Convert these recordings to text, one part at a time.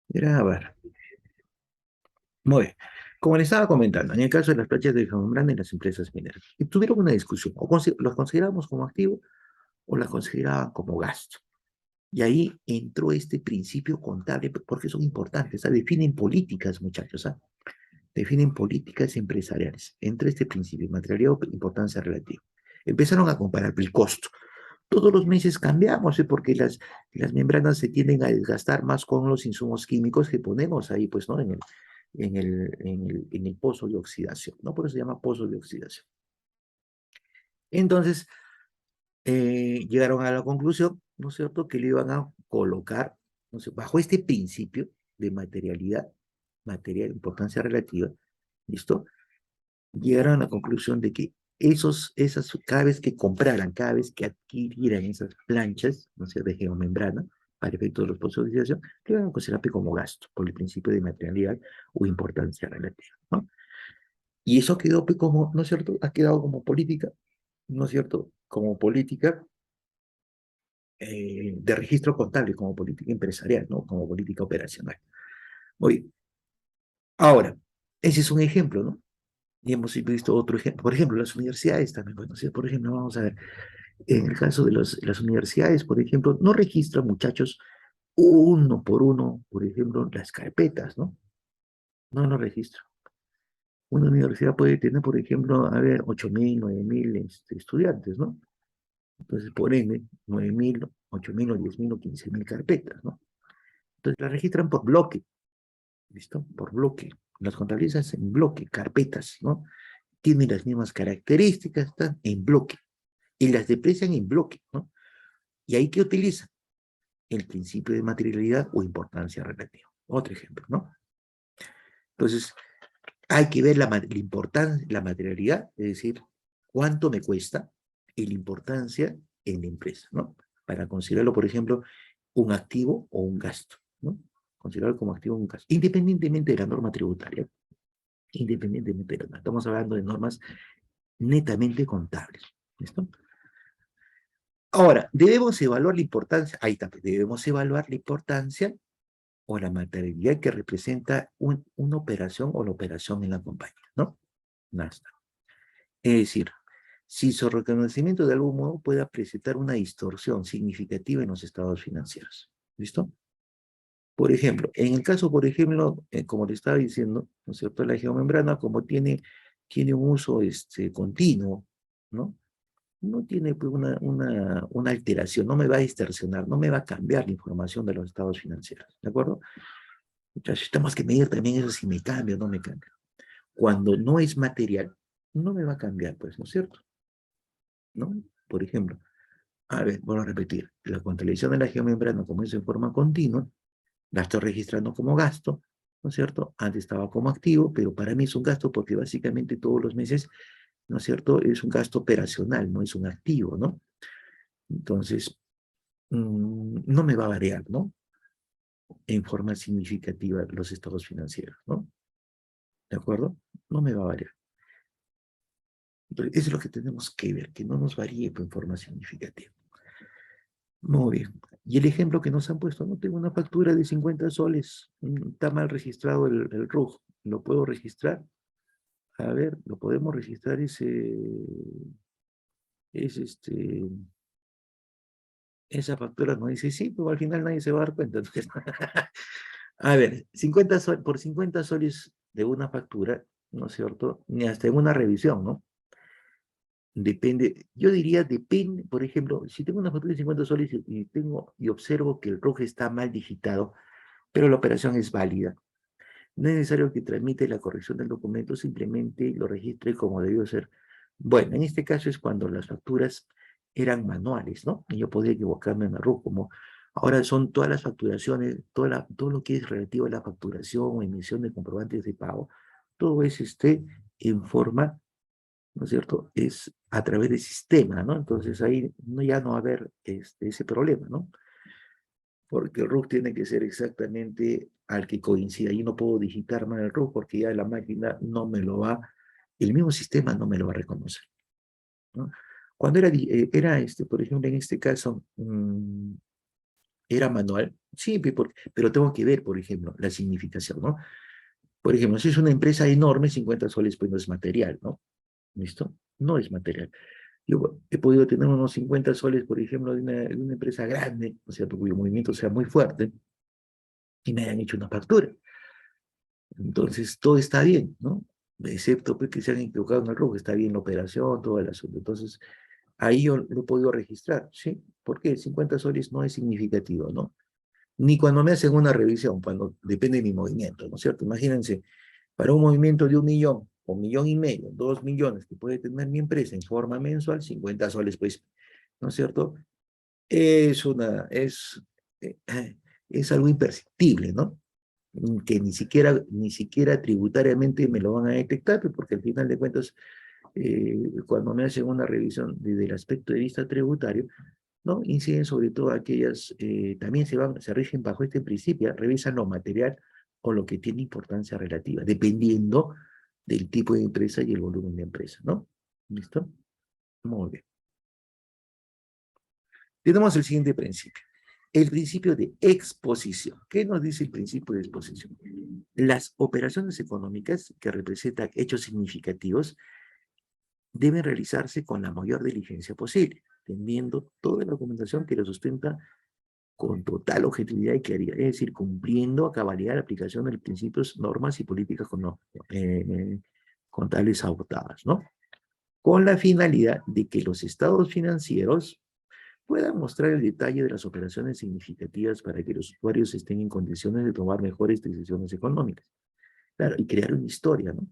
Grabar. Muy bien. Como les estaba comentando, en el caso de las planchas de membrana en las empresas mineras, y tuvieron una discusión, o los consideramos como activo o las consideraban como gasto. Y ahí entró este principio contable, porque son importantes, ¿sabes? Definen políticas, muchachos, ¿sabes? Definen políticas empresariales. Entre este principio, materialidad o importancia relativa. Empezaron a comparar el costo. Todos los meses cambiamos, ¿eh? Porque las membranas se tienden a desgastar más con los insumos químicos que ponemos ahí, pues, ¿no? En el pozo de oxidación, ¿no? Por eso se llama pozo de oxidación. Entonces, llegaron a la conclusión, ¿no es cierto?, que le iban a colocar, no sé, bajo este principio de materialidad, material, importancia relativa, ¿listo? Llegaron a la conclusión de que cada vez que compraran, cada vez que adquirieran esas planchas, no sé, de geomembrana, para efectos de los pozos de oxidación, le iban a considerar como gasto, por el principio de materialidad o importancia relativa, ¿no? Y eso quedó pues, como, ¿no es cierto? Ha quedado como política, ¿no es cierto? Como política de registro contable, como política empresarial, ¿no? Como política operacional. Oye, ahora, ese es un ejemplo, ¿no? Y hemos visto otro ejemplo. Por ejemplo, las universidades también. Bueno, ¿sí? Por ejemplo, vamos a ver, en el caso de las universidades, por ejemplo, no registran, muchachos, uno por uno, por ejemplo, las carpetas, ¿no? No lo registran. Una universidad puede tener, por ejemplo, a ver, 8.000, 9.000 estudiantes, ¿no? Entonces, por ende, 9.000, 8.000 o 10.000 o 15.000 carpetas, ¿no? Entonces, las registran por bloque, ¿listo? Por bloque. Las contabilizas en bloque, carpetas, ¿no? Tienen las mismas características, están en bloque. Y las deprecian en bloque, ¿no? ¿Y ahí qué utilizan? El principio de materialidad o importancia relativa. Otro ejemplo, ¿no? Entonces, hay que ver la importancia, la materialidad, es decir, cuánto me cuesta y la importancia en la empresa, ¿no? Para considerarlo, por ejemplo, un activo o un gasto, ¿no? Considerarlo como activo o un gasto, independientemente de la norma tributaria, independientemente de la norma. Estamos hablando de normas netamente contables, ¿listo? Ahora, debemos evaluar la importancia, ahí también, debemos evaluar la importancia o la materialidad que representa una operación o la operación en la compañía, ¿no? Nasta. Es decir, si su reconocimiento de algún modo pueda presentar una distorsión significativa en los estados financieros. ¿Listo? Por ejemplo, en el caso, por ejemplo, como le estaba diciendo, ¿no es cierto? La geomembrana, como tiene un uso continuo, ¿no? No tiene pues, una alteración, no me va a distorsionar, no me va a cambiar la información de los estados financieros, ¿de acuerdo? Entonces, tenemos que medir también eso si me cambia o no me cambia. Cuando no es material, no me va a cambiar, pues, ¿no es cierto? ¿No? Por ejemplo, a ver, vuelvo a repetir, la contabilización de la geomembrana, como es en forma continua, la estoy registrando como gasto, ¿no es cierto? Antes estaba como activo, pero para mí es un gasto porque básicamente todos los meses, ¿no es cierto? Es un gasto operacional, no es un activo, ¿no? Entonces, no me va a variar, ¿no? En forma significativa los estados financieros, ¿no? ¿De acuerdo? No me va a variar. Entonces, eso es lo que tenemos que ver, que no nos varíe en forma significativa. Muy bien. Y el ejemplo que nos han puesto, no tengo una factura de 50 soles, está mal registrado el RUG, ¿lo puedo registrar? A ver, lo podemos registrar, es esa factura, no dice sí, pero al final nadie se va a dar cuenta. Entonces, a ver, 50 sol, por 50 soles de una factura, ¿no es cierto? Ni hasta en una revisión, ¿no? Depende, yo diría depende, por ejemplo, si tengo una factura de 50 soles y observo que el RUG está mal digitado, pero la operación es válida. No es necesario que tramite la corrección del documento, simplemente lo registre como debió ser. Bueno, en este caso es cuando las facturas eran manuales, ¿no? Y yo podía equivocarme en error, como ahora son todas las facturaciones, todo lo que es relativo a la facturación o emisión de comprobantes de pago, todo es en forma, ¿no es cierto? Es a través del sistema, ¿no? Entonces ahí ya no va a haber ese problema, ¿no? Porque el RUC tiene que ser exactamente al que coincida. Yo no puedo digitar mal el RUC porque ya la máquina no me lo va, el mismo sistema no me lo va a reconocer, ¿no? Cuando era por ejemplo, en este caso, ¿Era manual? Sí, pero tengo que ver, por ejemplo, la significación, ¿no? Por ejemplo, si es una empresa enorme, 50 soles pues no es material, ¿no? ¿Listo? No es material. Yo he podido tener unos 50 soles, por ejemplo, de una empresa grande, o sea, cuyo movimiento sea muy fuerte, y me hayan hecho una factura. Entonces, todo está bien, ¿no? Excepto pues, que se han equivocado en el rubro, está bien la operación, todo el asunto. Entonces, ahí yo lo he podido registrar, ¿sí? ¿Por qué? 50 soles no es significativo, ¿no? Ni cuando me hacen una revisión, cuando depende de mi movimiento, ¿no es cierto? Imagínense, para un movimiento de 1 millón, o 1,5 millones, 2 millones que puede tener mi empresa en forma mensual, 50 soles, pues, ¿no es cierto? Es una, eh, es algo imperceptible, ¿no? Que ni siquiera tributariamente me lo van a detectar, pues, porque al final de cuentas, cuando me hacen una revisión desde el aspecto de vista tributario, ¿no? Inciden sobre todo aquellas, también se rigen bajo este principio, revisan lo material o lo que tiene importancia relativa, dependiendo del tipo de empresa y el volumen de empresa, ¿no? ¿Listo? Muy bien. Tenemos el siguiente principio. El principio de exposición. ¿Qué nos dice el principio de exposición? Las operaciones económicas que representan hechos significativos deben realizarse con la mayor diligencia posible, teniendo toda la documentación que lo sustenta con total objetividad y claridad, es decir, cumpliendo a cabalidad la aplicación de los principios, normas y políticas contables adoptadas, ¿no? Con la finalidad de que los estados financieros puedan mostrar el detalle de las operaciones significativas para que los usuarios estén en condiciones de tomar mejores decisiones económicas. Claro, y crear una historia, ¿no?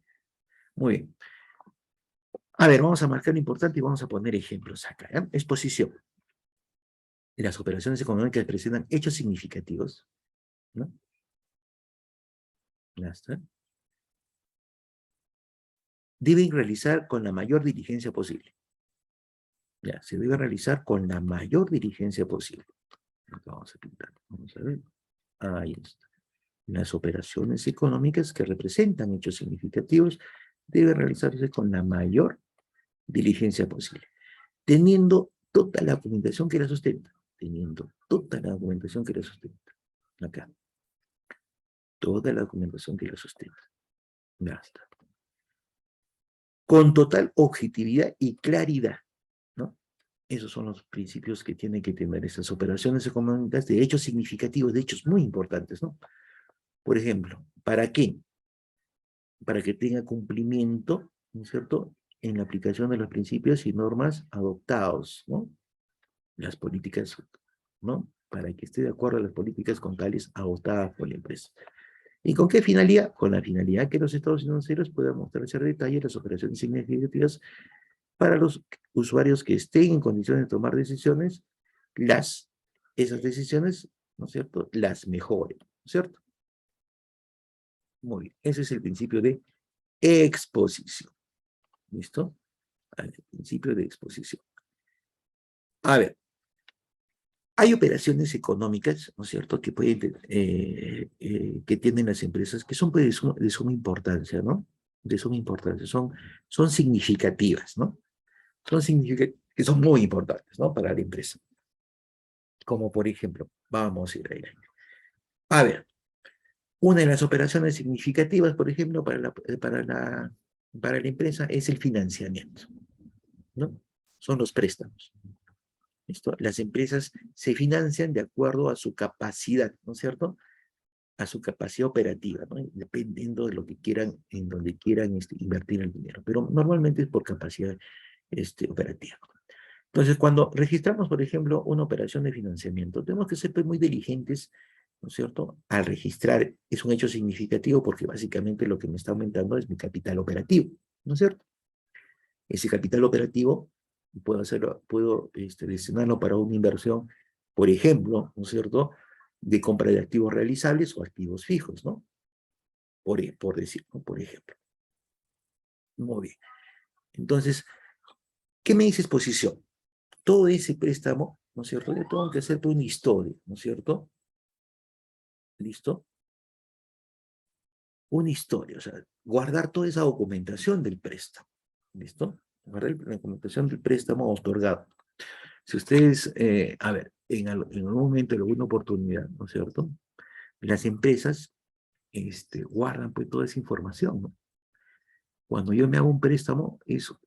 Muy bien. A ver, vamos a marcar lo importante y vamos a poner ejemplos acá. ¿Eh? Exposición. Las operaciones económicas presentan hechos significativos, ¿no? Ya está. Deben realizar con la mayor diligencia posible. Ya, se debe realizar con la mayor diligencia posible. Vamos a pintar. Vamos a ver. Ahí está. Las operaciones económicas que representan hechos significativos deben realizarse con la mayor diligencia posible, teniendo toda la documentación que la sustenta. Teniendo toda la documentación que la sustenta. Acá. Toda la documentación que la sustenta. Ya está. Con total objetividad y claridad, ¿no? Esos son los principios que tienen que tener esas operaciones económicas de hechos significativos, de hechos muy importantes, ¿no? Por ejemplo, ¿para qué? Para que tenga cumplimiento, ¿no es cierto?, en la aplicación de los principios y normas adoptados, ¿no? Las políticas, ¿no? Para que esté de acuerdo a las políticas contables adoptadas por la empresa. ¿Y con qué finalidad? Con la finalidad que los estados financieros puedan mostrarse a detalle las operaciones significativas para los usuarios que estén en condiciones de tomar decisiones, esas decisiones, ¿no es cierto?, las mejoren, ¿no es cierto? Muy bien, ese es el principio de exposición, ¿listo? El principio de exposición. A ver, hay operaciones económicas, ¿no es cierto?, que tienen las empresas que son pues, de suma importancia, ¿no? De suma importancia, son significativas, ¿no? Que son muy importantes, ¿no? Para la empresa. Como por ejemplo, vamos a ir ahí. A ver, una de las operaciones significativas, por ejemplo, para la empresa es el financiamiento, ¿no? Son los préstamos. ¿Listo? Las empresas se financian de acuerdo a su capacidad, ¿no es cierto? A su capacidad operativa, ¿no? Dependiendo de lo que quieran, en donde quieran invertir el dinero. Pero normalmente es por capacidad operativa. Entonces, cuando registramos, por ejemplo, una operación de financiamiento, tenemos que ser pues, muy diligentes, ¿no es cierto? Al registrar es un hecho significativo porque básicamente lo que me está aumentando es mi capital operativo, ¿no es cierto? Ese capital operativo puedo destinarlo para una inversión, por ejemplo, ¿no es cierto?, de compra de activos realizables o activos fijos, ¿no? Por decir, ¿no? Por ejemplo. Muy bien. Entonces, ¿qué me dice exposición? Todo ese préstamo, ¿no es cierto? Yo tengo que hacer una historia, ¿no es cierto? ¿Listo? Una historia, o sea, guardar toda esa documentación del préstamo, ¿listo? Guardar la documentación del préstamo otorgado. Si ustedes, a ver, en algún momento, en alguna oportunidad, ¿no es cierto? Las empresas guardan pues toda esa información, ¿no? Cuando yo me hago un préstamo, eso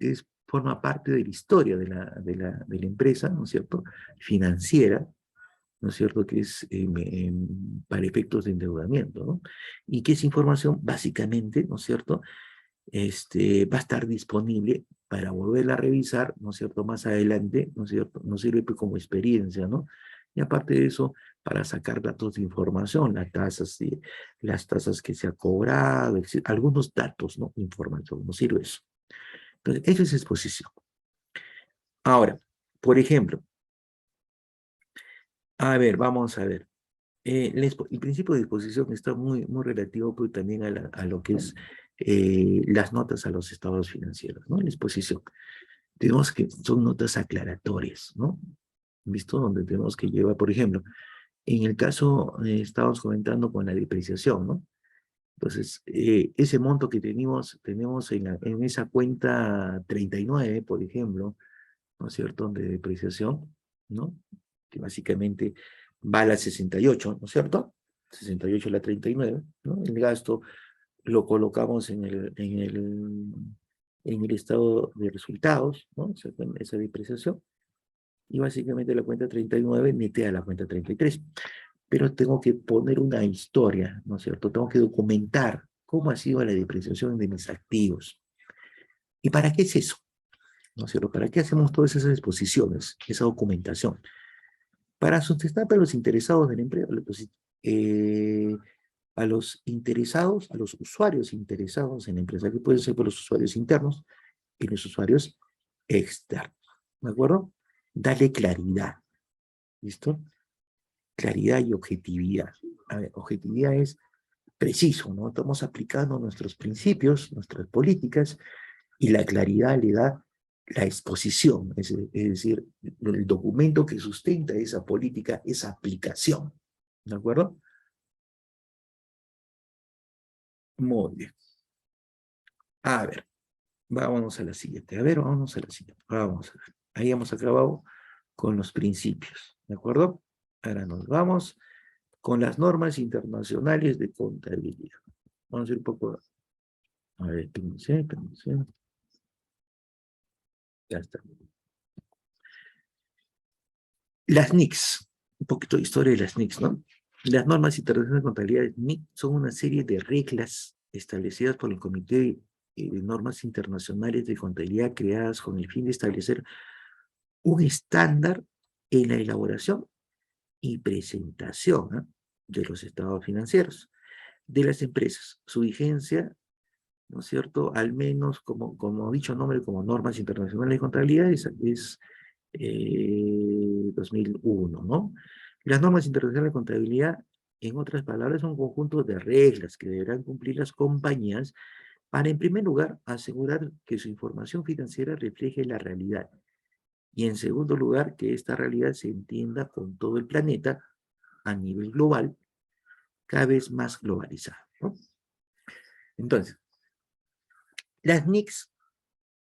forma parte de la historia de la empresa, ¿no es cierto? Financiera, ¿no es cierto? Que es para efectos de endeudamiento, ¿no? Y que esa información, básicamente, ¿no es cierto? Va a estar disponible para volverla a revisar, ¿no es cierto? Más adelante, ¿no es cierto? Nos sirve pues como experiencia, ¿no? Y aparte de eso, para sacar datos de información, las tasas que se ha cobrado, algunos datos, ¿no? Información, nos sirve eso. Entonces, eso es exposición. Ahora, por ejemplo, a ver, vamos a ver. El principio de disposición está muy, muy relativo pues, también a lo que es las notas a los estados financieros, ¿no? La exposición. Tenemos que, son notas aclaratorias, ¿no? ¿Visto? Donde tenemos que llevar, por ejemplo, en el caso, estábamos comentando con la depreciación, ¿no? Entonces, ese monto que tenemos en esa cuenta 39, por ejemplo, ¿no es cierto?, de depreciación, ¿no? Que básicamente va a la 68, ¿no es cierto? 68 a la 39, ¿no? El gasto lo colocamos en el estado de resultados, ¿no? Esa depreciación. Y básicamente la cuenta 39 mete a la cuenta 33. Pero tengo que poner una historia, ¿no es cierto? Tengo que documentar cómo ha sido la depreciación de mis activos. ¿Y para qué es eso? ¿No es cierto? ¿Para qué hacemos todas esas exposiciones, esa documentación? Para sustentar a los interesados del empleo, eh, a los interesados, a los usuarios interesados en la empresa, que pueden ser por los usuarios internos y los usuarios externos. ¿De acuerdo? Dale claridad. ¿Listo? Claridad y objetividad. A ver, objetividad es preciso, ¿no? Estamos aplicando nuestros principios, nuestras políticas, y la claridad le da la exposición, es decir, el documento que sustenta esa política, esa aplicación. ¿De acuerdo? Muy bien. A ver, vámonos a la siguiente. A ver, vámonos a la siguiente. Vamos a ver. Ahí hemos acabado con los principios. ¿De acuerdo? Ahora nos vamos con las normas internacionales de contabilidad. Vamos a ir un poco. A ver, espérense. Ya está. Las NICs, un poquito de historia de las NICs, ¿no? Las normas internacionales de contabilidad NIC son una serie de reglas establecidas por el Comité de Normas Internacionales de Contabilidad creadas con el fin de establecer un estándar en la elaboración y presentación, ¿no?, de los estados financieros de las empresas. Su vigencia, ¿no es cierto?, al menos como dicho nombre, como normas internacionales de contabilidad, es 2001, ¿no? Las normas internacionales de contabilidad, en otras palabras, son un conjunto de reglas que deberán cumplir las compañías para, en primer lugar, asegurar que su información financiera refleje la realidad y, en segundo lugar, que esta realidad se entienda con todo el planeta a nivel global, cada vez más globalizado, ¿no? Entonces, las NICs,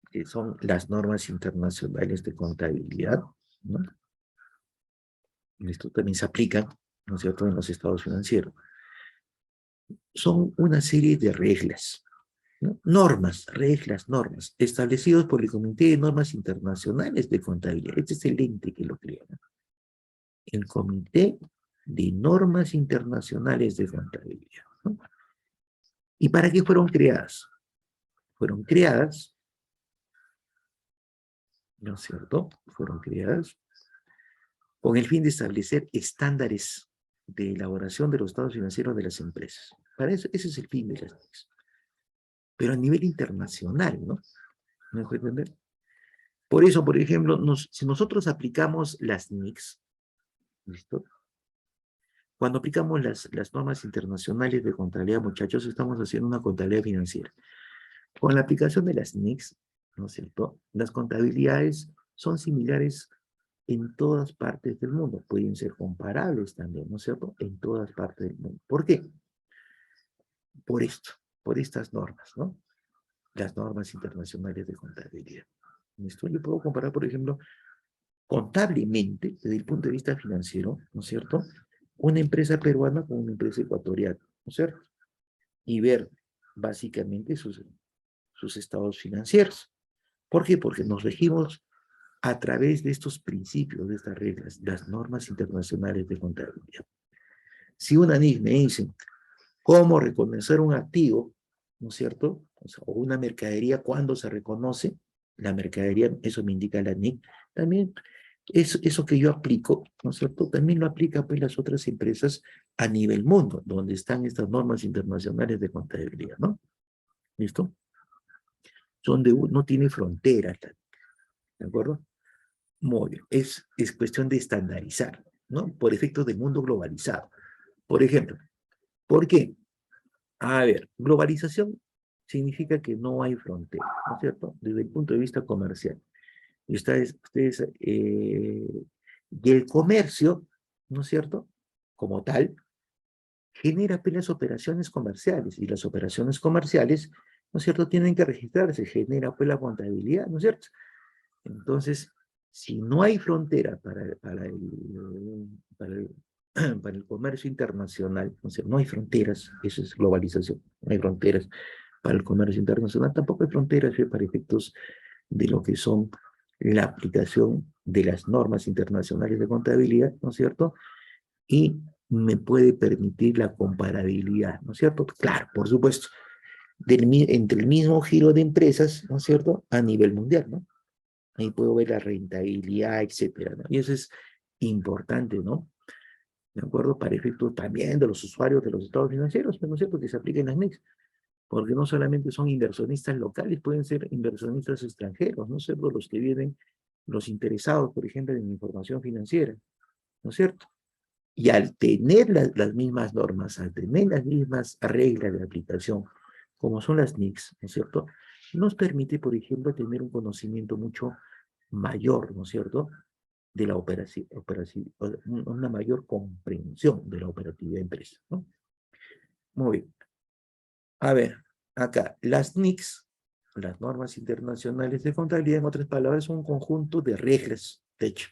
que son las normas internacionales de contabilidad, ¿no? Esto también se aplica, ¿no es cierto?, en los estados financieros. Son una serie de reglas, ¿no? Normas, reglas, normas, establecidos por el Comité de Normas Internacionales de Contabilidad. Este es el ente que lo crea, ¿no? El Comité de Normas Internacionales de Contabilidad, ¿no? ¿Y para qué fueron creadas? Fueron creadas, ¿no es cierto? Fueron creadas con el fin de establecer estándares de elaboración de los estados financieros de las empresas. Para eso, ese es el fin de las NICs. Pero a nivel internacional, ¿no? ¿Me dejo entender? Por eso, por ejemplo, si nosotros aplicamos las NICs, ¿listo? Cuando aplicamos las normas internacionales de contabilidad, muchachos, estamos haciendo una contabilidad financiera. Con la aplicación de las NICs, ¿no es cierto?, las contabilidades son similares en todas partes del mundo. Pueden ser comparables también, ¿no es cierto?, en todas partes del mundo. ¿Por qué? Por esto, por estas normas, ¿no? Las normas internacionales de contabilidad. ¿Listo? Yo puedo comparar, por ejemplo, contablemente, desde el punto de vista financiero, ¿no es cierto?, una empresa peruana con una empresa ecuatoriana, ¿no es cierto? Y ver básicamente sus estados financieros. ¿Por qué? Porque nos regimos a través de estos principios, de estas reglas, las normas internacionales de contabilidad. Si una NIC me dice cómo reconocer un activo, ¿no es cierto? O sea, o una mercadería, ¿cuándo se reconoce la mercadería? Eso me indica la NIC. También eso que yo aplico, ¿no es cierto? También lo aplica pues las otras empresas a nivel mundo, donde están estas normas internacionales de contabilidad, ¿no? ¿Listo? No tiene fronteras, ¿de acuerdo? Muy bien. Es cuestión de estandarizar, ¿no? Por efectos del mundo globalizado. Por ejemplo, ¿por qué? A ver, globalización significa que no hay frontera, ¿no es cierto? Desde el punto de vista comercial. Y el comercio, ¿no es cierto? Como tal, genera apenas operaciones comerciales, y las operaciones comerciales, ¿no es cierto?, tienen que registrarse, genera pues la contabilidad, ¿no es cierto? Entonces, si no hay frontera para el, para el comercio internacional, o sea, no hay fronteras, eso es globalización, no hay fronteras para el comercio internacional, tampoco hay fronteras para efectos de lo que son la aplicación de las normas internacionales de contabilidad, ¿no es cierto? Y me puede permitir la comparabilidad, ¿no es cierto? Claro, por supuesto, entre el mismo giro de empresas, ¿no es cierto?, a nivel mundial, ¿no? Ahí puedo ver la rentabilidad, etcétera, ¿no? Y eso es importante, ¿no? ¿De acuerdo? Para efectos también de los usuarios de los estados financieros, ¿no es cierto?, que se apliquen las NICs, porque no solamente son inversionistas locales, pueden ser inversionistas extranjeros, ¿no es cierto?, los que vienen, los interesados, por ejemplo, en información financiera, ¿no es cierto? Y al tener las mismas normas, al tener las mismas reglas de aplicación, como son las NICs, ¿no es cierto?, nos permite, por ejemplo, tener un conocimiento mucho mayor, ¿no es cierto?, de la una mayor comprensión de la operatividad de empresa, ¿no? Muy bien. A ver, acá, las NICs, las normas internacionales de contabilidad, en otras palabras, son un conjunto de reglas, de hecho,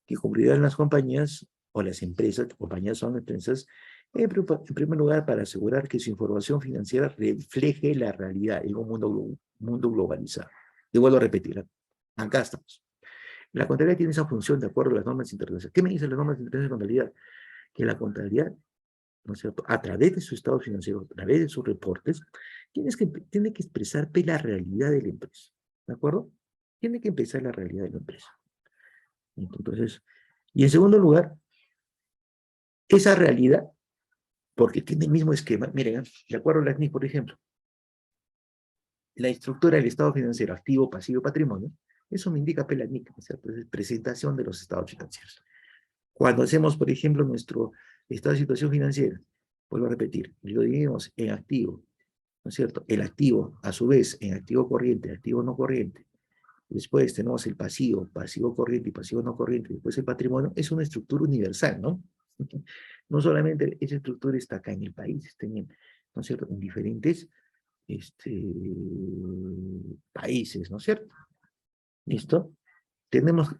que cumplirán las compañías o las empresas, compañías son empresas, en primer lugar, para asegurar que su información financiera refleje la realidad en un mundo globalizado. Y vuelvo a repetir, acá estamos. La contabilidad tiene esa función de acuerdo a las normas internacionales. ¿Qué me dicen las normas internacionales de contabilidad? Que la contabilidad, ¿no es cierto?, a través de su estado financiero, a través de sus reportes, tiene que expresar la realidad de la empresa. ¿De acuerdo? Tiene que empezar la realidad de la empresa. Entonces, y en segundo lugar, esa realidad, porque tiene el mismo esquema, miren, de acuerdo a la CNIC, por ejemplo, la estructura del estado financiero, activo, pasivo, patrimonio, eso me indica la CNIC, ¿no es cierto? Es presentación de los estados financieros. Cuando hacemos, por ejemplo, nuestro estado de situación financiera, vuelvo a repetir, lo dividimos en activo, ¿no es cierto? El activo, a su vez, en activo corriente, activo no corriente. Después tenemos el pasivo, pasivo corriente y pasivo no corriente. Después el patrimonio, es una estructura universal, ¿no? No solamente esa estructura está acá en el país, está ¿no es cierto?, en diferentes países, ¿no es cierto? ¿Listo?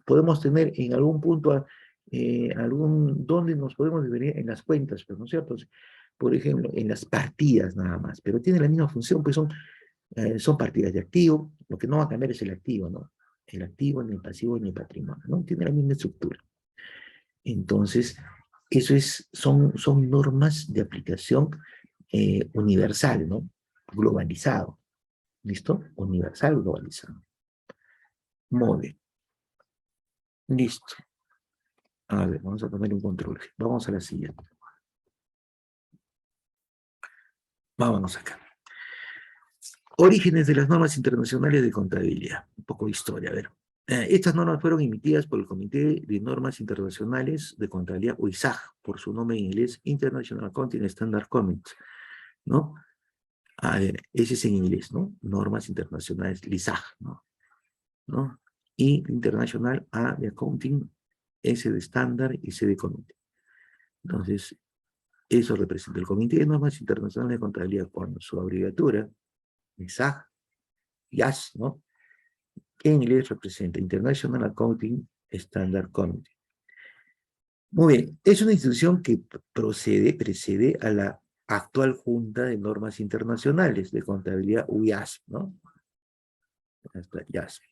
Podemos tener en algún punto, donde nos podemos dividir en las cuentas, pero, ¿no es cierto? Por ejemplo, en las partidas nada más, pero tiene la misma función, pues son partidas de activo, lo que no va a cambiar es el activo, ¿no? El activo, ni el pasivo, ni el patrimonio, ¿no? Tiene la misma estructura. Entonces, son normas de aplicación universal, ¿no? Globalizado, ¿listo? Universal, globalizado. Muy bien. Listo. A ver, vamos a poner un control. Vamos a la siguiente. Vámonos acá. Orígenes de las normas internacionales de contabilidad. Un poco de historia, a ver. Estas normas fueron emitidas por el Comité de Normas Internacionales de Contabilidad, o ISAG, por su nombre en inglés, International Accounting Standard Comments, ¿no? A ver, ese es en inglés, ¿no? Normas Internacionales, ISAG, ¿no? Y International A de Accounting, S de Standard y C de Comité. Entonces, eso representa el Comité de Normas Internacionales de Contabilidad con su abreviatura, ISAG, IAS, ¿no? Que en inglés representa International Accounting Standard Committee. Muy bien, es una institución que precede a la actual Junta de Normas Internacionales de Contabilidad UIASP, ¿no? Hasta IASP.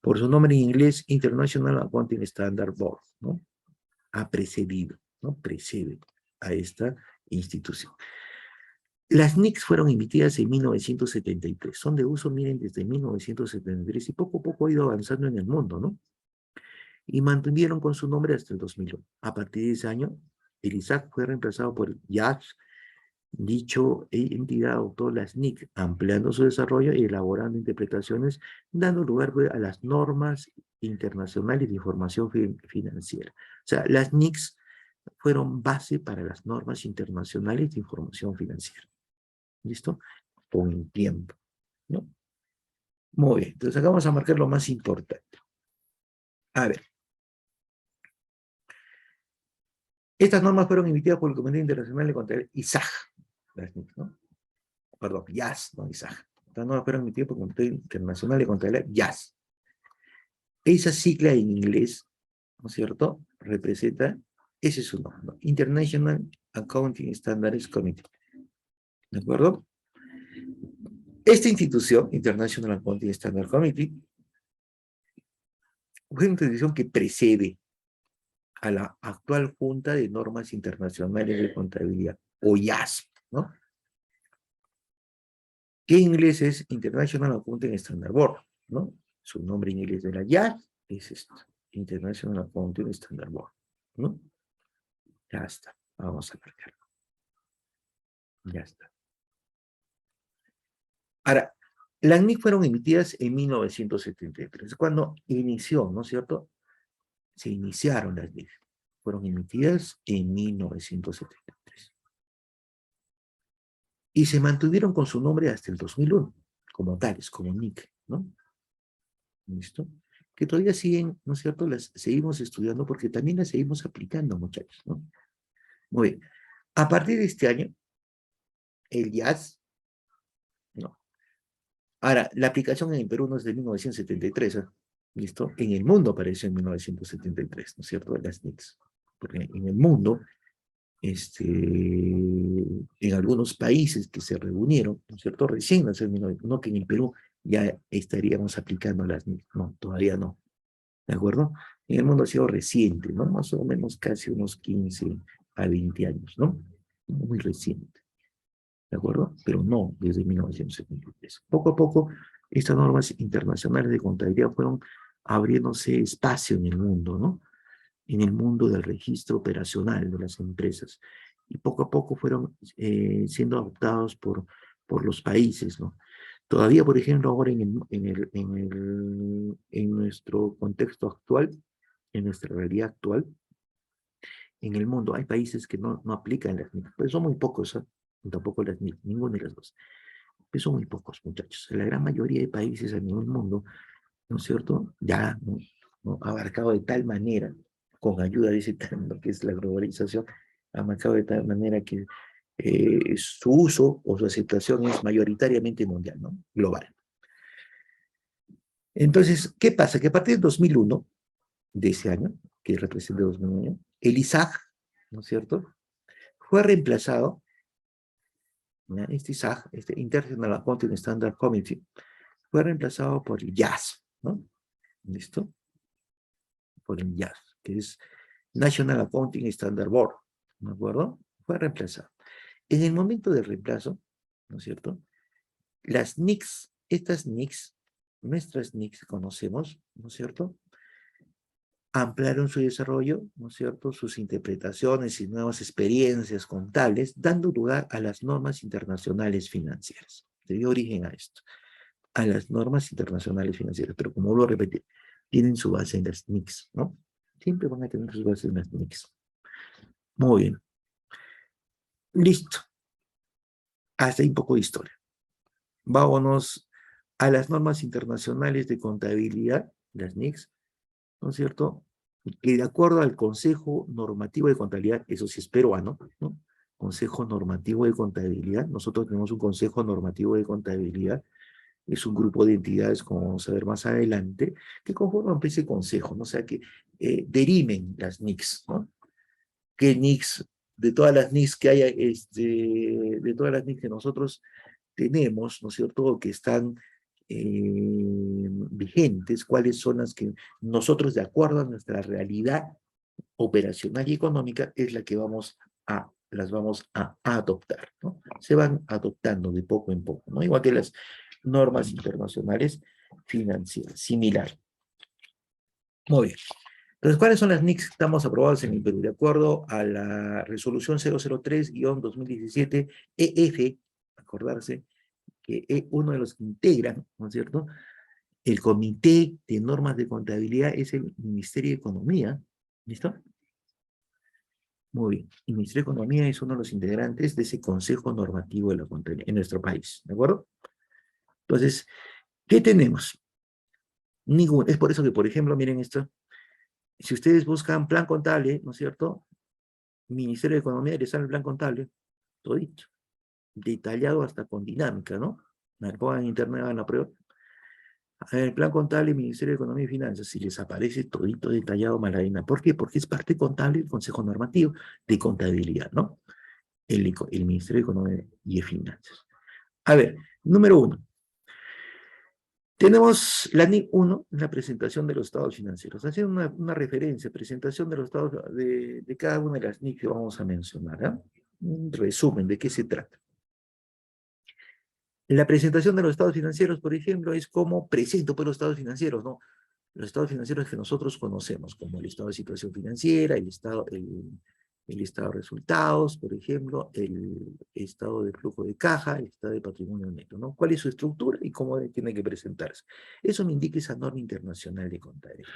Por su nombre en inglés, International Accounting Standard Board, ¿no? Ha precedido, ¿no? Precede a esta institución. Las NICs fueron emitidas en 1973. Son de uso, miren, desde 1973 y poco a poco ha ido avanzando en el mundo, ¿no? Y mantuvieron con su nombre hasta el 2001. A partir de ese año, el ISAC fue reemplazado por IAS. Dicho entidad adoptó las NIC, ampliando su desarrollo y elaborando interpretaciones, dando lugar a las normas internacionales de información financiera. O sea, las NICs fueron base para las normas internacionales de información financiera. ¿Listo? Con el tiempo, ¿no? Muy bien, entonces acá vamos a marcar lo más importante. A ver. Estas normas fueron emitidas por el Comité Internacional de Contabilidad, ISAG, ¿no? Perdón, IAS, no ISAG. Estas normas fueron emitidas por el Comité Internacional de Contabilidad, IAS. Esa sigla en inglés, ¿no es cierto?, representa, ese es su nombre, ¿no? International Accounting Standards Committee. ¿De acuerdo? Esta institución, International Accounting Standards Committee, fue una institución que precede a la actual Junta de Normas Internacionales de Contabilidad, o IASP, ¿no? Que en inglés es International Accounting Standard Board, ¿no? Su nombre en inglés de la IASP es esto, International Accounting Standard Board, ¿no? Ya está, vamos a marcarlo. Ya está. Ahora, las NIC fueron emitidas en 1973, cuando inició, ¿no es cierto? Se iniciaron las NIC. Fueron emitidas en 1973. Y se mantuvieron con su nombre hasta el 2001, como tales, como NIC, ¿no? ¿Listo? Que todavía siguen, ¿no es cierto? Las seguimos estudiando porque también las seguimos aplicando, muchachos, ¿no? Muy bien. A partir de este año, el IAS, ¿no? Ahora, la aplicación en el Perú no es de 1973, ¿eh? ¿Listo? En el mundo apareció en 1973, ¿no es cierto? Las NICs. Porque en el mundo, en algunos países que se reunieron, ¿no es cierto? Recién nació en 19, no que en el Perú ya estaríamos aplicando las NICs. No, todavía no. ¿De acuerdo? En el mundo ha sido reciente, ¿no? Más o menos casi unos 15 a 20 años, ¿no? Muy reciente. ¿De acuerdo? Pero no desde 1973. Poco a poco, estas normas internacionales de contabilidad fueron abriéndose espacio en el mundo, ¿no? En el mundo del registro operacional de las empresas. Y poco a poco fueron siendo adoptados por los países, ¿no? Todavía, por ejemplo, ahora en nuestro contexto actual, en nuestra realidad actual, en el mundo hay países que no aplican las NIC, pero son muy pocos, ¿eh? Tampoco las NIC, ninguna de las dos. Pero son muy pocos, muchachos. La gran mayoría de países a nivel mundo, ¿no es cierto? Ya ¿no? Ha abarcado de tal manera, con ayuda de ese término que es la globalización, ha abarcado de tal manera que su uso o su aceptación es mayoritariamente mundial, ¿no? Global. Entonces, ¿qué pasa? Que a partir del 2001, de ese año, que representa el 2001, el ISAG, ¿no es cierto?, fue reemplazado, ¿ya? Este ISAG, este International Accounting Standard Committee, fue reemplazado por el IAS, ¿no? ¿Listo? Por el IAS, que es National Accounting Standard Board, ¿de acuerdo? Fue reemplazado. En el momento del reemplazo, ¿no es cierto?, las NICs, estas NICs, nuestras NICs conocemos, ¿no es cierto?, ampliaron su desarrollo, ¿no es cierto?, sus interpretaciones y nuevas experiencias contables, dando lugar a las normas internacionales financieras. Se dio origen a esto, a las normas internacionales financieras, pero como vuelvo a repetir, tienen su base en las NICs, ¿no? Siempre van a tener sus bases en las NICs. Muy bien. Listo. Hasta ahí un poco de historia. Vámonos a las normas internacionales de contabilidad, las NICs, ¿no es cierto?, que de acuerdo al Consejo Normativo de Contabilidad, eso sí es peruano, ¿no? Consejo Normativo de Contabilidad, nosotros tenemos un Consejo Normativo de Contabilidad, Es un grupo de entidades, como vamos a ver más adelante, que conforman ese consejo, ¿no? O sea, que derimen las NICs, ¿no? ¿Qué NICs, de todas las NICs que hay, de todas las NICs que nosotros tenemos, ¿no es cierto?, que están vigentes, cuáles son las que nosotros, de acuerdo a nuestra realidad operacional y económica, es la que las vamos a adoptar, ¿no? Se van adoptando de poco en poco, ¿no? Igual que las normas internacionales financieras, similar. Muy bien. Entonces, ¿cuáles son las NICs que estamos aprobadas en el Perú? De acuerdo a la resolución 003-2017 EF, acordarse que es uno de los que integran, ¿no es cierto?, el Comité de Normas de Contabilidad es el Ministerio de Economía. ¿Listo? Muy bien. El Ministerio de Economía es uno de los integrantes de ese Consejo Normativo de la Contabilidad en nuestro país. ¿De acuerdo? Entonces, ¿qué tenemos? Ningún. Es por eso que, por ejemplo, miren esto. Si ustedes buscan plan contable, ¿no es cierto?, Ministerio de Economía, les sale el plan contable, todito, detallado hasta con dinámica, ¿no? Me pongan en internet, hagan la prueba. El plan contable, Ministerio de Economía y Finanzas, si les aparece todito detallado, Maladina. ¿Por qué? Porque es parte contable del Consejo Normativo de Contabilidad, ¿no? El Ministerio de Economía y Finanzas. A ver, número 1. Tenemos la NIC 1, la presentación de los estados financieros. Haciendo una referencia, presentación de los estados de cada una de las NIC que vamos a mencionar. ¿Eh? Un resumen de qué se trata. La presentación de los estados financieros, por ejemplo, es cómo presento pues, los estados financieros, ¿no? Los estados financieros que nosotros conocemos, como el estado de situación financiera, el estado de resultados, por ejemplo, el estado de flujo de caja, el estado de patrimonio neto, ¿no? ¿Cuál es su estructura y cómo tiene que presentarse? Eso me indica esa norma internacional de contabilidad,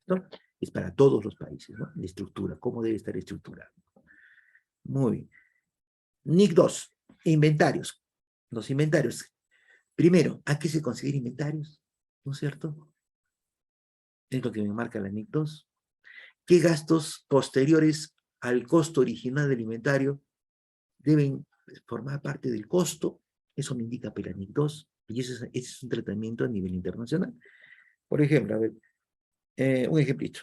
¿no? Es para todos los países, ¿no? La estructura, cómo debe estar estructurado. Muy bien. NIC 2, inventarios. Los inventarios. Primero, ¿a qué se considera inventarios? ¿No es cierto? Es lo que me marca la NIC 2. ¿Qué gastos posteriores al costo original del inventario deben formar parte del costo? Eso me indica PELANIC 2, y ese es un tratamiento a nivel internacional. Por ejemplo, a ver, un ejemplito.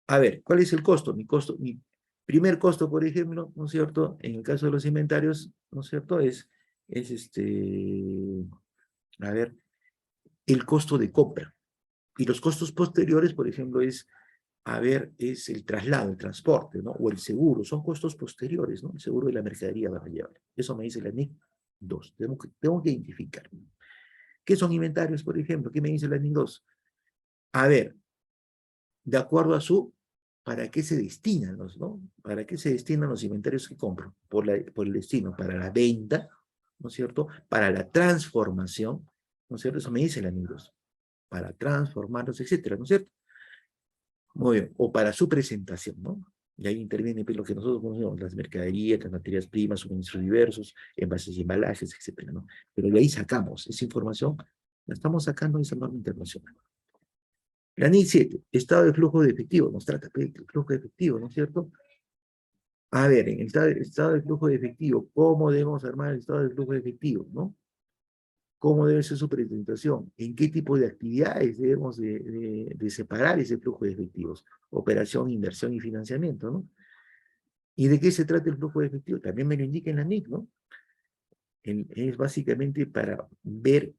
A ver, ¿cuál es el costo? Mi primer costo, por ejemplo, ¿no es cierto? En el caso de los inventarios, ¿no es cierto? A ver, el costo de compra. Y los costos posteriores, por ejemplo, es el traslado, el transporte, ¿no? O el seguro, son costos posteriores, ¿no? El seguro de la mercadería va a llevar. Eso me dice la NIC 2. Tengo que identificar. ¿Qué son inventarios, por ejemplo? ¿Qué me dice la NIC 2? A ver, de acuerdo a ¿para qué se destinan ¿no? ¿Para qué se destinan los inventarios que compro? Por el destino, para la venta, ¿no es cierto? Para la transformación, ¿no es cierto? Eso me dice la NIC 2. Para transformarlos, etcétera, ¿no es cierto? Muy bien, o para su presentación, ¿no? Y ahí interviene pues, lo que nosotros conocemos, las mercaderías, las materias primas, suministros diversos, envases y embalajes, etcétera, ¿no? Pero de ahí sacamos esa información, la estamos sacando de esa norma internacional. La NIC 7, estado de flujo de efectivo, nos trata de flujo de efectivo, ¿no es cierto? A ver, en el estado de flujo de efectivo, ¿cómo debemos armar el estado de flujo de efectivo, no? ¿Cómo debe ser su presentación? ¿En qué tipo de actividades debemos de separar ese flujo de efectivos? Operación, inversión y financiamiento, ¿no? ¿Y de qué se trata el flujo de efectivo? También me lo indica en la NIC, ¿no? Es básicamente para ver,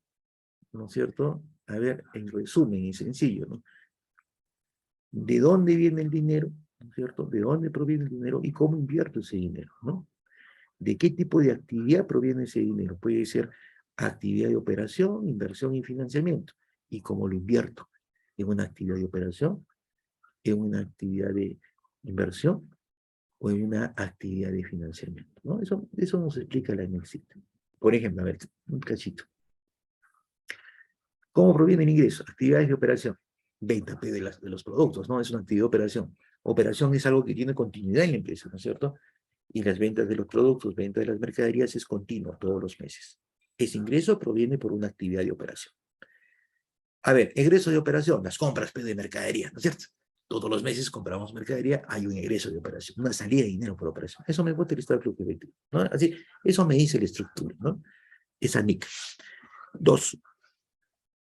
¿no es cierto? A ver, en resumen y sencillo, ¿no? ¿De dónde viene el dinero? ¿No es cierto? ¿De dónde proviene el dinero? ¿Y cómo invierto ese dinero? ¿No? ¿De qué tipo de actividad proviene ese dinero? Puede ser actividad de operación, inversión y financiamiento. ¿Y cómo lo invierto? ¿En una actividad de operación? ¿En una actividad de inversión? ¿O en una actividad de financiamiento? ¿No? Eso nos explica la NEXIT. Por ejemplo, a ver, un cachito. ¿Cómo proviene el ingreso? Actividades de operación. Venta de los productos, ¿no? Es una actividad de operación. Operación es algo que tiene continuidad en la empresa, ¿no es cierto? Y las ventas de los productos, venta de las mercaderías es continua todos los meses. Ese ingreso proviene por una actividad de operación. A ver, egreso de operación, las compras de mercadería, ¿no es cierto? Todos los meses compramos mercadería, hay un egreso de operación, una salida de dinero por operación. Eso me puede el estado de flujo efectivo, ¿no? Así, eso me dice la estructura, ¿no? Esa NIC. Dos,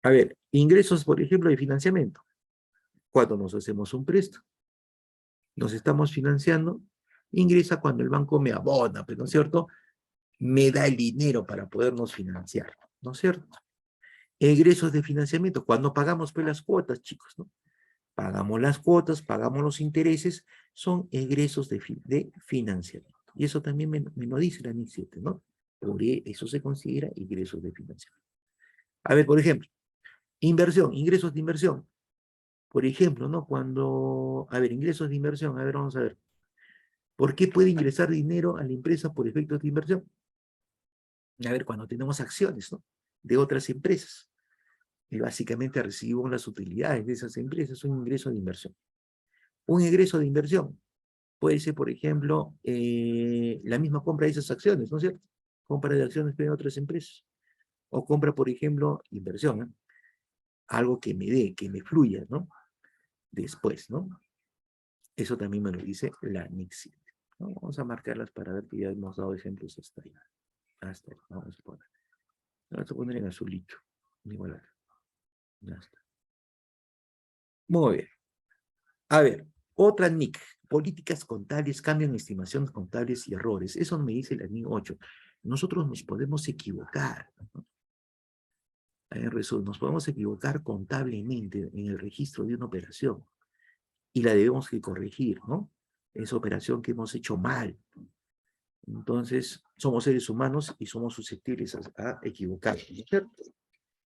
a ver, ingresos, por ejemplo, de financiamiento. Cuando nos hacemos un préstamo, nos estamos financiando, ingresa cuando el banco me abona, pues, ¿no es cierto? Me da el dinero para podernos financiar, ¿no es cierto? Egresos de financiamiento, cuando pagamos pues las cuotas, chicos, ¿no? Pagamos las cuotas, pagamos los intereses, son egresos de financiamiento. Y eso también me lo dice la NIC 7, ¿no? Por eso se considera ingresos de financiamiento. A ver, por ejemplo, inversión, ingresos de inversión. Por ejemplo, ¿no? Cuando, a ver, ingresos de inversión, a ver, vamos a ver. ¿Por qué puede ingresar dinero a la empresa por efectos de inversión? A ver, cuando tenemos acciones, ¿no? De otras empresas. Y básicamente recibimos las utilidades de esas empresas, un ingreso de inversión. Un ingreso de inversión puede ser, por ejemplo, la misma compra de esas acciones, ¿no es cierto? Compra de acciones de otras empresas. O compra, por ejemplo, inversión, ¿eh? Algo que me dé, que me fluya, ¿no? Después, ¿no? Eso también me lo dice la NIC 7, ¿no? Vamos a marcarlas para ver que ya hemos dado ejemplos hasta ahí. Hasta ahí. Vamos a poner en azulito. Igual acá. Ya está. Muy bien. A ver, otra NIC. Políticas contables, cambio en estimaciones contables y errores. Eso me dice la NIC 8. Nosotros nos podemos equivocar, ¿no? En resumen, nos podemos equivocar contablemente en el registro de una operación y la debemos que corregir, ¿no? Esa operación que hemos hecho mal. Entonces, somos seres humanos y somos susceptibles a equivocarnos, ¿no es cierto?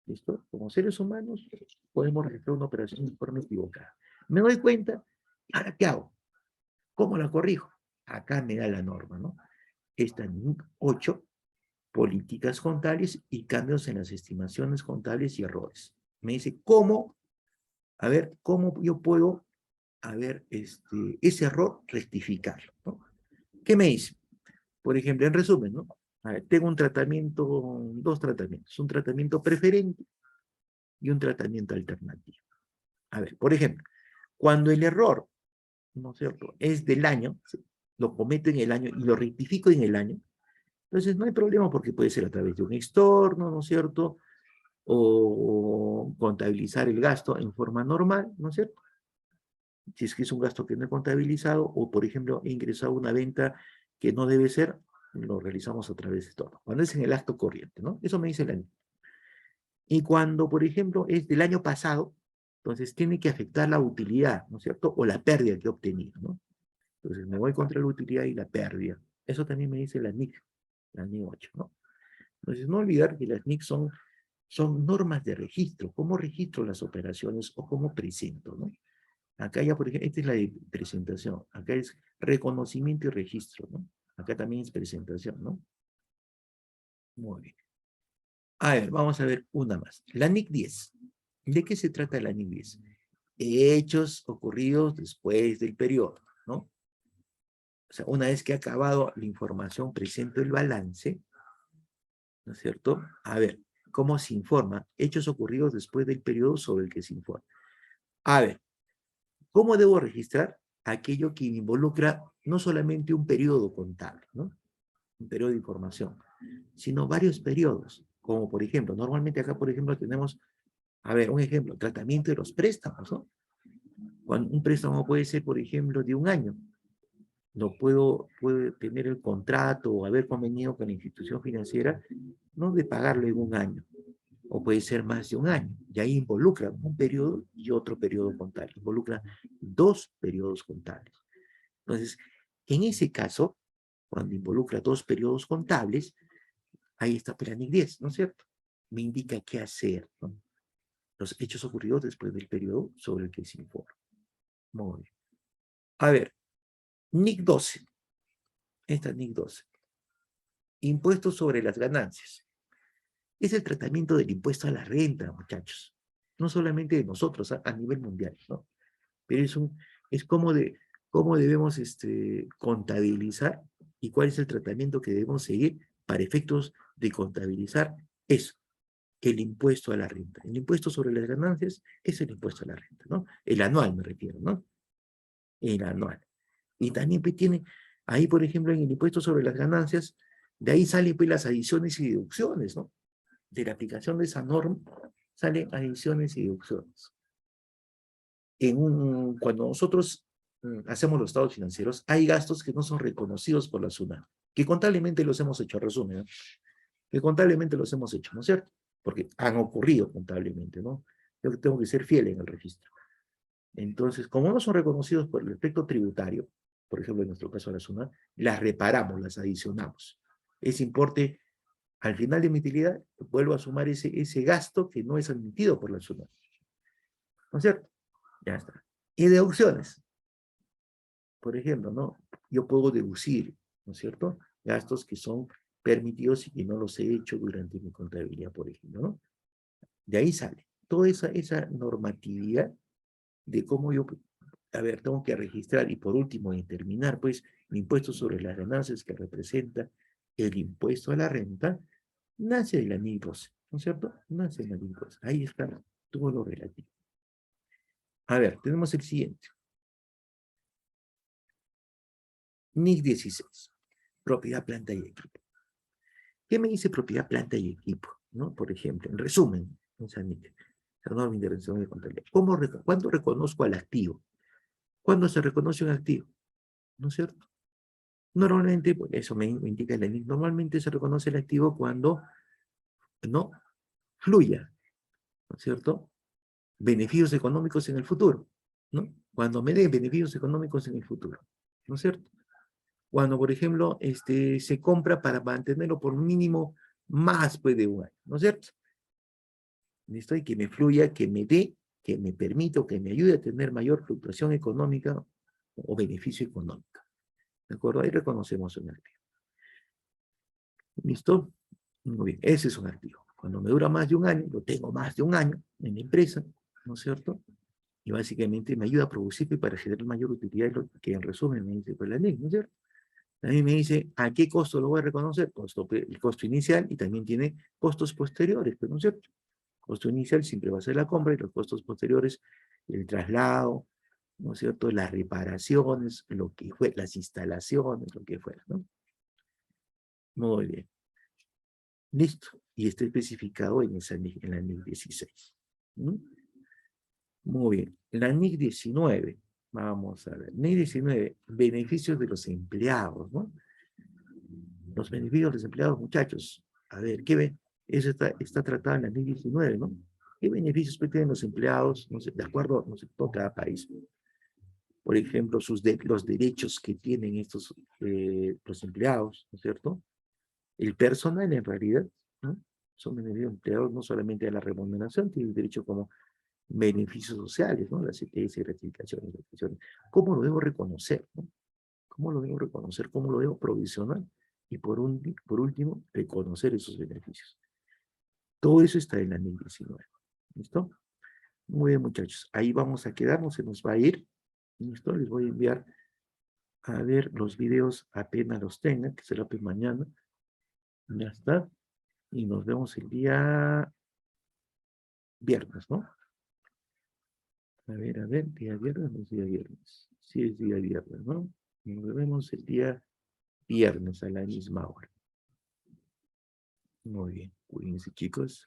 ¿Listo? Como seres humanos podemos registrar una operación de forma equivocada. Me doy cuenta, ¿ahora qué hago? ¿Cómo la corrijo? Acá me da la norma, ¿no? Esta NIC 8, políticas contables y cambios en las estimaciones contables y errores. Me dice, ¿cómo? A ver, ¿cómo yo puedo, a ver, ese error rectificarlo, ¿no? ¿Qué me dice? Por ejemplo, en resumen, ¿no? A ver, tengo un tratamiento, dos tratamientos, un tratamiento preferente y un tratamiento alternativo. A ver, por ejemplo, cuando el error, ¿no es cierto?, es del año, ¿sí?, lo cometo en el año y lo rectifico en el año, entonces no hay problema porque puede ser a través de un extorno, ¿no es cierto?, o contabilizar el gasto en forma normal, ¿no es cierto? Si es que es un gasto que no he contabilizado, o por ejemplo he ingresado una venta que no debe ser, lo realizamos a través de todo. Cuando es en el acto corriente, ¿no? Eso me dice el año. Y cuando, por ejemplo, es del año pasado, entonces tiene que afectar la utilidad, ¿no es cierto? O la pérdida que he obtenido, ¿no? Entonces me voy contra la utilidad y la pérdida. Eso también me dice la NIC 8, ¿no? Entonces no olvidar que las NIC son normas de registro. ¿Cómo registro las operaciones o cómo presento, ¿no? Acá ya, por ejemplo, esta es la de presentación. Acá es reconocimiento y registro, ¿no? Acá también es presentación, ¿no? Muy bien. A ver, vamos a ver una más. La NIC 10. ¿De qué se trata la NIC 10? Hechos ocurridos después del periodo, ¿no? O sea, una vez que ha acabado la información, presento el balance, ¿no es cierto? A ver, ¿cómo se informa? Hechos ocurridos después del periodo sobre el que se informa. A ver, ¿cómo debo registrar aquello que involucra no solamente un periodo contable, ¿no? Un periodo de información, sino varios periodos, como por ejemplo, normalmente acá, por ejemplo, tenemos, a ver, un ejemplo, tratamiento de los préstamos, ¿no? Cuando un préstamo puede ser, por ejemplo, de un año, puedo tener el contrato o haber convenido con la institución financiera, no de pagarlo en un año, o puede ser más de un año, y ahí involucra un periodo y otro periodo contable, involucra dos periodos contables. Entonces, en ese caso, cuando involucra dos periodos contables, ahí está Planic 10, ¿no es cierto? Me indica qué hacer, ¿no? Los hechos ocurridos después del periodo sobre el que se informa. Muy bien. A ver, NIC 12. Esta es NIC 12. Impuestos sobre las ganancias. Es el tratamiento del impuesto a la renta, muchachos. No solamente de nosotros, a nivel mundial, ¿no? Pero es cómo debemos contabilizar y cuál es el tratamiento que debemos seguir para efectos de contabilizar eso, el impuesto a la renta. El impuesto sobre las ganancias es el impuesto a la renta, ¿no? El anual me refiero, ¿no? El anual. Y también pues, tiene, ahí por ejemplo en el impuesto sobre las ganancias, de ahí salen pues las adiciones y deducciones, ¿no? de la aplicación de esa norma salen adiciones y deducciones. Cuando nosotros hacemos los estados financieros, hay gastos que no son reconocidos por la SUNAT, que contablemente los hemos hecho, resumen, ¿no? Que contablemente los hemos hecho, ¿no es cierto? Porque han ocurrido contablemente, ¿no? Yo tengo que ser fiel en el registro. Entonces, como no son reconocidos por el efecto tributario, por ejemplo, en nuestro caso la SUNAT, las reparamos, las adicionamos. Ese importe, al final de mi utilidad, vuelvo a sumar ese gasto que no es admitido por la SUNAT. ¿No es cierto? Ya está. Y deducciones. Por ejemplo, ¿no? Yo puedo deducir, ¿no es cierto? Gastos que son permitidos y que no los he hecho durante mi contabilidad, por ejemplo, ¿no? De ahí sale toda esa normatividad de cómo yo, a ver, tengo que registrar y por último determinar, pues, el impuesto sobre las ganancias que representa el impuesto a la renta, nace de la NIC 12, ¿no es cierto? Nace de la NIC 12. Ahí está todo lo relativo. A ver, tenemos el siguiente. NIC 16, propiedad, planta y equipo. ¿Qué me dice propiedad, planta y equipo? ¿No? Por ejemplo, en resumen, esa NIC, la norma de intervención de contabilidad. ¿Cuándo reconozco al activo? ¿Cuándo se reconoce un activo? ¿No es cierto? Normalmente, pues eso me indica la NIC, normalmente se reconoce el activo cuando no fluya, ¿no es cierto? Beneficios económicos en el futuro, ¿no? Cuando me den beneficios económicos en el futuro, ¿no es cierto? Cuando, por ejemplo, se compra para mantenerlo por mínimo más pues, de un año, ¿no es cierto? ¿Listo? Y que me fluya, que me dé, que me permita, que me ayude a tener mayor fluctuación económica o beneficio económico. ¿De acuerdo? Ahí reconocemos un activo. ¿Listo? Muy bien, ese es un activo. Cuando me dura más de un año, lo tengo más de un año en la empresa, ¿no es cierto? Y básicamente me ayuda a producir para generar mayor utilidad, lo que en resumen me dice pues la ley, ¿no es cierto? También me dice a qué costo lo voy a reconocer, el costo inicial y también tiene costos posteriores, pues, ¿no es cierto? Costo inicial siempre va a ser la compra y los costos posteriores, el traslado, ¿no es cierto? Las reparaciones, lo que fue, las instalaciones, lo que fuera, ¿no? Muy bien. Listo. Y está especificado en la NIC 16. ¿Mm? Muy bien. La NIC 19. Vamos a ver. NIC 19. Beneficios de los empleados, ¿no? Los beneficios de los empleados, muchachos. A ver, ¿qué ven? Eso está tratado en la NIC 19, ¿no? ¿Qué beneficios tienen los empleados? No sé, de acuerdo, no sé, todo cada país. Por ejemplo, los derechos que tienen los empleados, ¿no es cierto? El personal, en realidad, ¿no? Son beneficios empleados no solamente a la remuneración, tienen derecho como beneficios sociales, ¿no? Las CTS, gratificaciones, gratificaciones. ¿Cómo lo debo reconocer? ¿No? ¿Cómo lo debo reconocer? ¿Cómo lo debo provisionar? Y por último, reconocer esos beneficios. Todo eso está en la NIC 19. ¿Listo? Muy bien, muchachos. Ahí vamos a quedarnos, se nos va a ir. ¿Listo? Les voy a enviar a ver los videos apenas los tengan, que será pues mañana. Ya está. Y nos vemos el día viernes, ¿no? A ver, día viernes, no es día viernes. Sí, es día viernes, ¿no? Nos vemos el día viernes a la misma hora. Muy bien, cuídense, chicos.